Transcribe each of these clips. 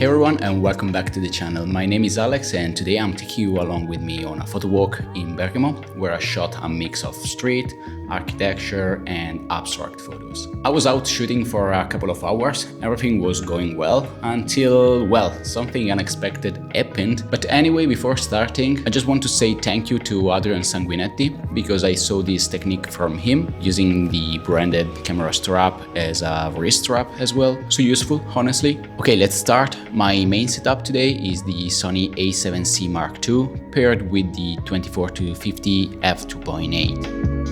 Hey everyone and welcome back to the channel. My name is Alex and today I'm taking you along with me on a photo walk in Bergamo where I shot a mix of street, architecture and abstract photos. I was out shooting for a couple of hours, everything was going well until, well, something unexpected happened. But anyway, before starting, I just want to say thank you to Adrian Sanguinetti because I saw this technique from him using the branded camera strap as a wrist strap as well. So useful, honestly. Okay, let's start. My main setup today is the Sony a7C Mark II paired with the 24-50 f2.8.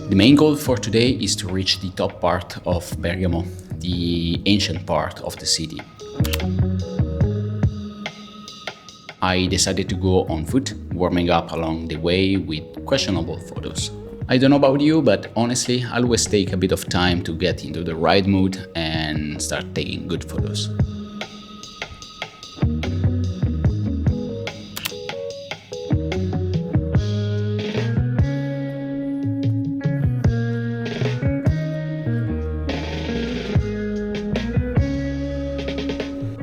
The main goal for today is to reach the top part of Bergamo, the ancient part of the city. I decided to go on foot, warming up along the way with questionable photos. I don't know about you, but honestly, I always take a bit of time to get into the right mood and start taking good photos.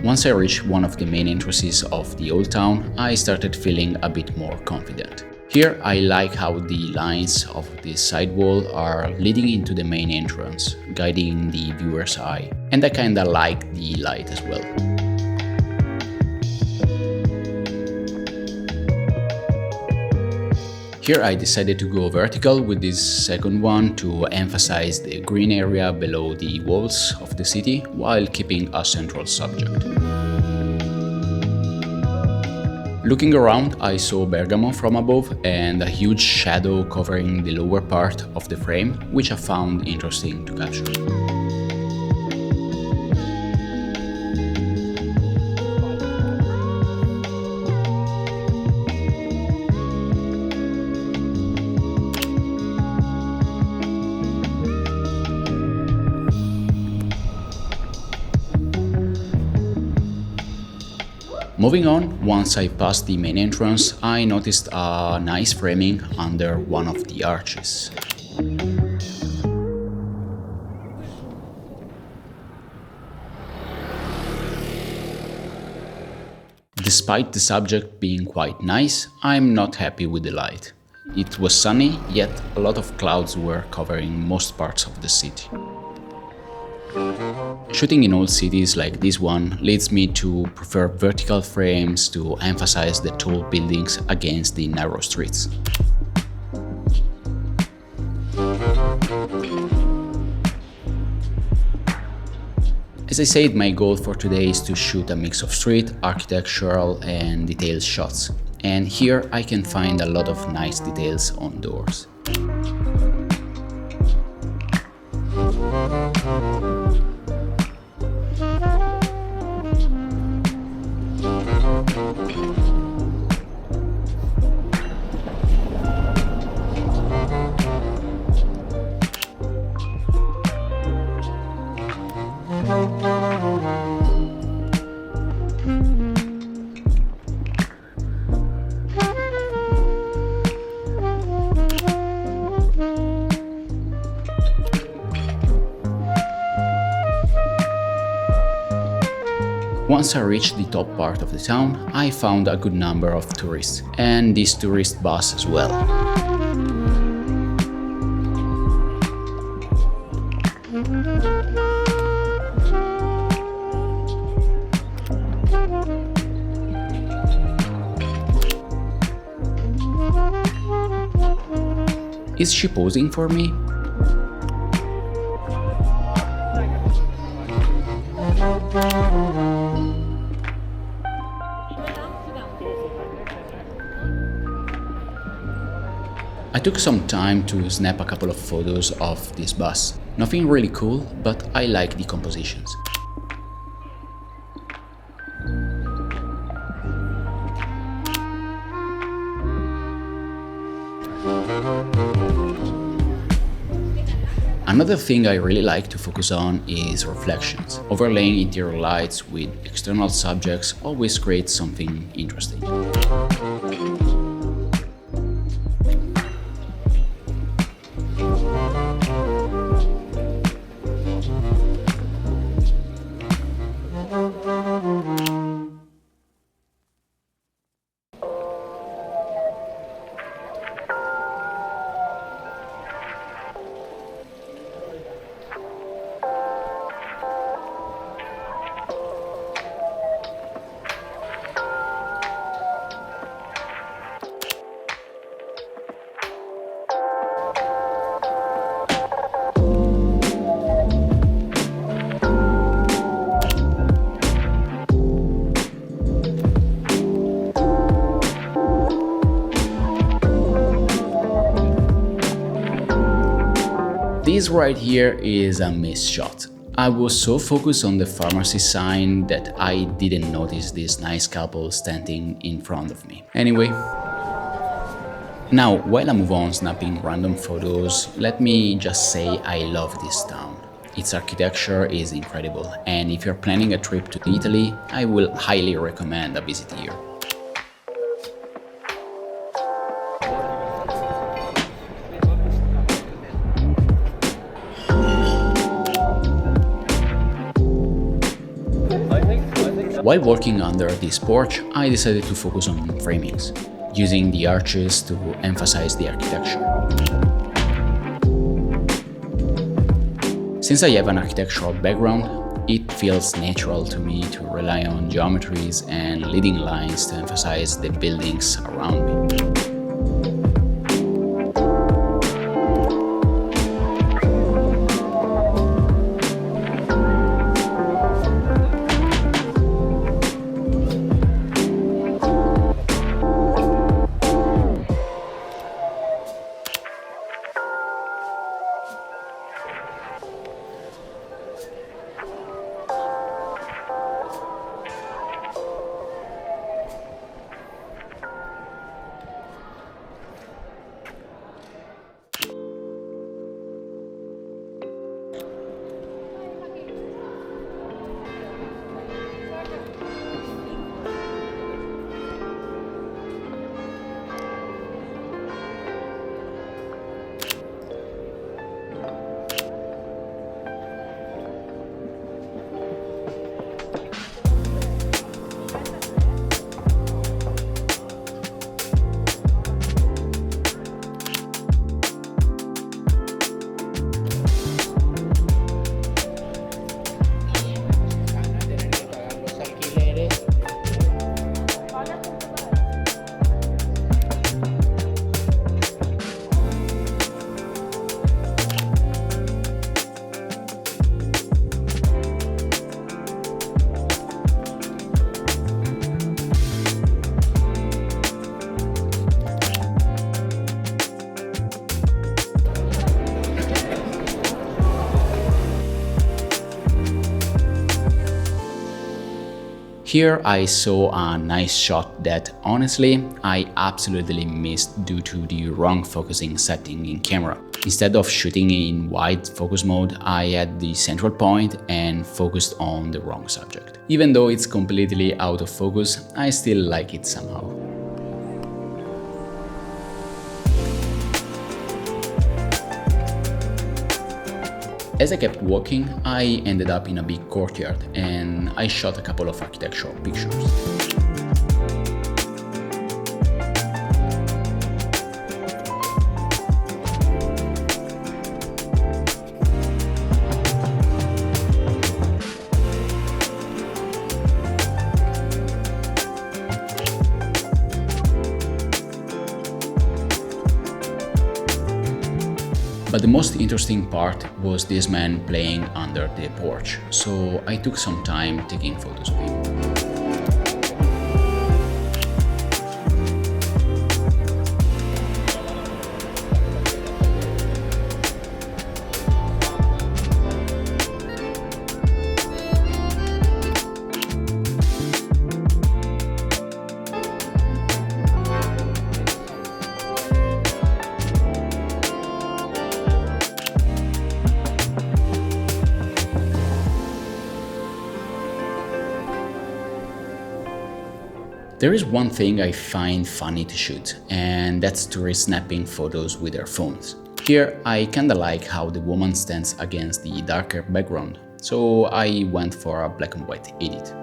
Once I reached one of the main entrances of the old town, I started feeling a bit more confident. Here I like how the lines of the side wall are leading into the main entrance, guiding the viewer's eye. And I kinda like the light as well. Here I decided to go vertical with this second one to emphasize the green area below the walls of the city while keeping a central subject. Looking around, I saw Bergamo from above and a huge shadow covering the lower part of the frame, which I found interesting to capture. Moving on, once I passed the main entrance, I noticed a nice framing under one of the arches. Despite the subject being quite nice, I'm not happy with the light. It was sunny, yet a lot of clouds were covering most parts of the city. Shooting in old cities like this one leads me to prefer vertical frames to emphasize the tall buildings against the narrow streets. As I said, my goal for today is to shoot a mix of street, architectural and detailed shots. And here I can find a lot of nice details on doors. Once I reached the top part of the town, I found a good number of tourists, and this tourist bus as well. Is she posing for me? I took some time to snap a couple of photos of this bus. Nothing really cool, but I like the compositions. Another thing I really like to focus on is reflections. Overlaying interior lights with external subjects always creates something interesting. right here is a missed shot. I was so focused on the pharmacy sign that I didn't notice this nice couple standing in front of me. Anyway, now while I move on snapping random photos, let me just say I love this town. Its architecture is incredible, and if you're planning a trip to Italy, I will highly recommend a visit here. While working under this porch, I decided to focus on framings, using the arches to emphasize the architecture. Since I have an architectural background, it feels natural to me to rely on geometries and leading lines to emphasize the buildings around me. Here I saw a nice shot that honestly I absolutely missed due to the wrong focusing setting in camera. Instead of shooting in wide focus mode, I had the central point and focused on the wrong subject. Even though it's completely out of focus, I still like it somehow. As I kept walking, I ended up in a big courtyard and I shot a couple of architectural pictures. But the most interesting part was this man playing under the porch, so I took some time taking photos of him. There is one thing I find funny to shoot, and that's tourists snapping photos with their phones. Here, I kinda like how the woman stands against the darker background, so I went for a black and white edit.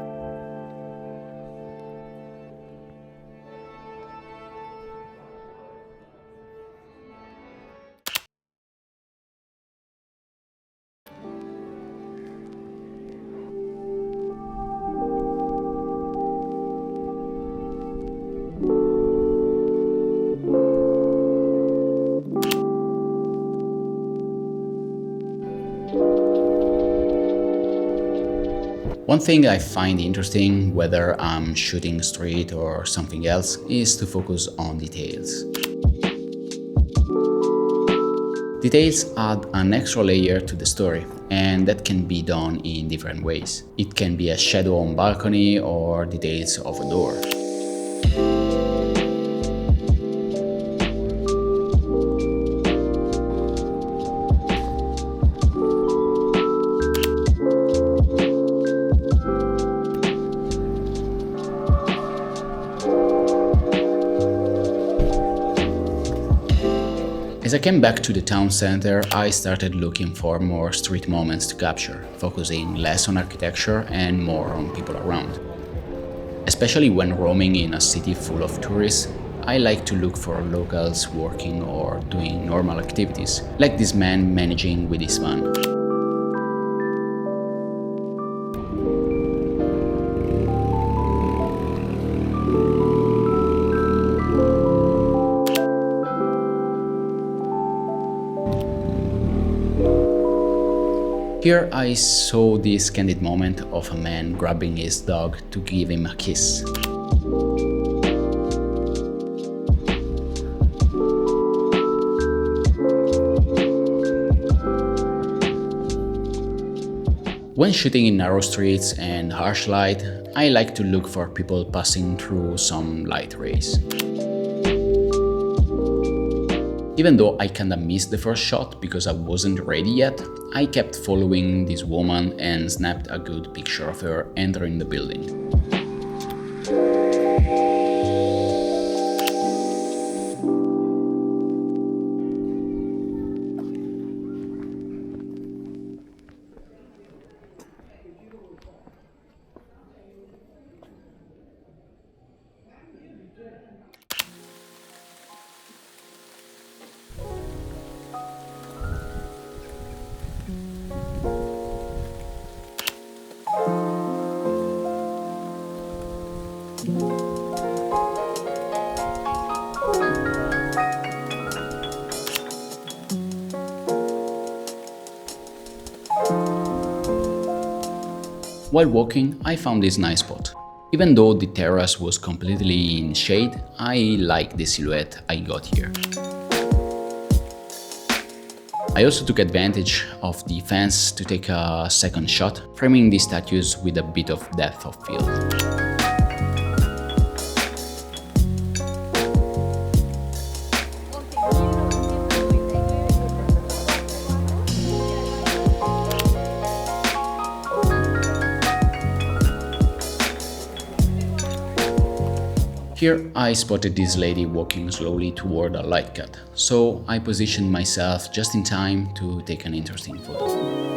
One thing I find interesting, whether I'm shooting street or something else, is to focus on details. Details add an extra layer to the story, and that can be done in different ways. It can be a shadow on balcony or details of a door. As I came back to the town center, I started looking for more street moments to capture, focusing less on architecture and more on people around. Especially when roaming in a city full of tourists, I like to look for locals working or doing normal activities, like this man managing with his van. Here I saw this candid moment of a man grabbing his dog to give him a kiss. When shooting in narrow streets and harsh light, I like to look for people passing through some light rays. Even though I kinda missed the first shot because I wasn't ready yet, I kept following this woman and snapped a good picture of her entering the building. While walking, I found this nice spot. Even though the terrace was completely in shade, I like the silhouette I got here. I also took advantage of the fence to take a second shot, framing the statues with a bit of depth of field. Here I spotted this lady walking slowly toward a light cut, so I positioned myself just in time to take an interesting photo.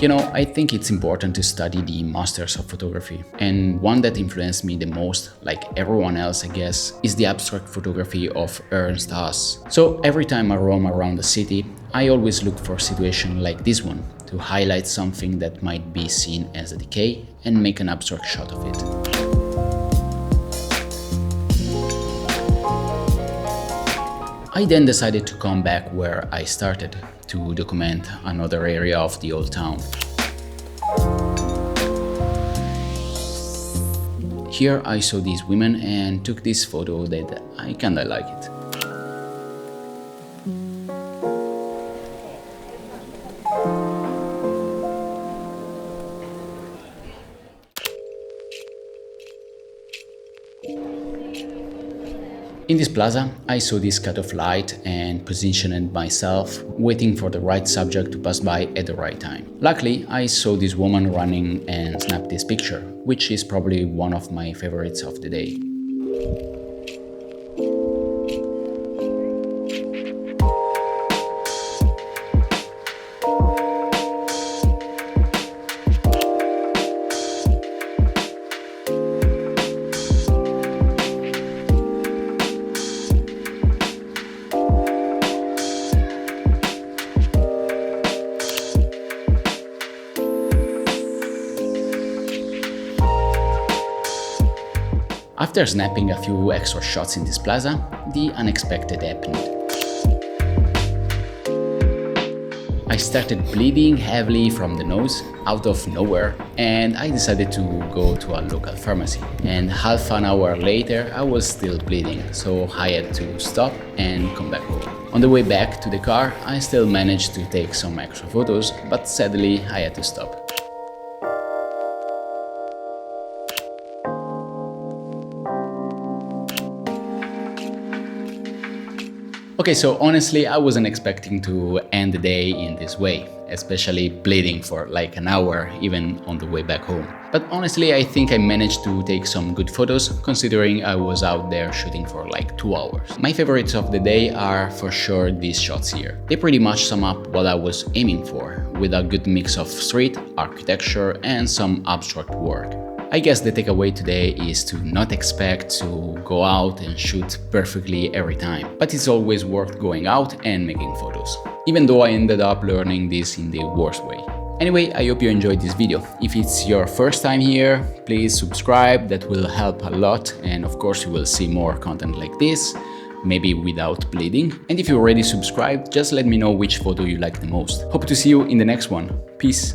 You know, I think it's important to study the masters of photography, and one that influenced me the most, like everyone else I guess, is the abstract photography of Ernst Haas. So every time I roam around the city, I always look for a situation like this one, to highlight something that might be seen as a decay and make an abstract shot of it. I then decided to come back where I started, to document another area of the old town. Here I saw these women and took this photo that I kinda like it. In this plaza, I saw this cut of light and positioned myself, waiting for the right subject to pass by at the right time. Luckily, I saw this woman running and snapped this picture, which is probably one of my favorites of the day. After snapping a few extra shots in this plaza, the unexpected happened. I started bleeding heavily from the nose out of nowhere, and I decided to go to a local pharmacy. And half an hour later I was still bleeding, so I had to stop and come back home. On the way back to the car I still managed to take some extra photos, but sadly I had to stop. Okay, so honestly, I wasn't expecting to end the day in this way, especially bleeding for like an hour, even on the way back home. But honestly, I think I managed to take some good photos, considering I was out there shooting for like 2 hours. My favorites of the day are for sure these shots here. They pretty much sum up what I was aiming for, with a good mix of street, architecture, and some abstract work. I guess the takeaway today is to not expect to go out and shoot perfectly every time, but it's always worth going out and making photos, even though I ended up learning this in the worst way. Anyway, I hope you enjoyed this video. If it's your first time here, please subscribe, that will help a lot, and of course you will see more content like this, maybe without bleeding. And if you already subscribed, just let me know which photo you like the most. Hope to see you in the next one. Peace!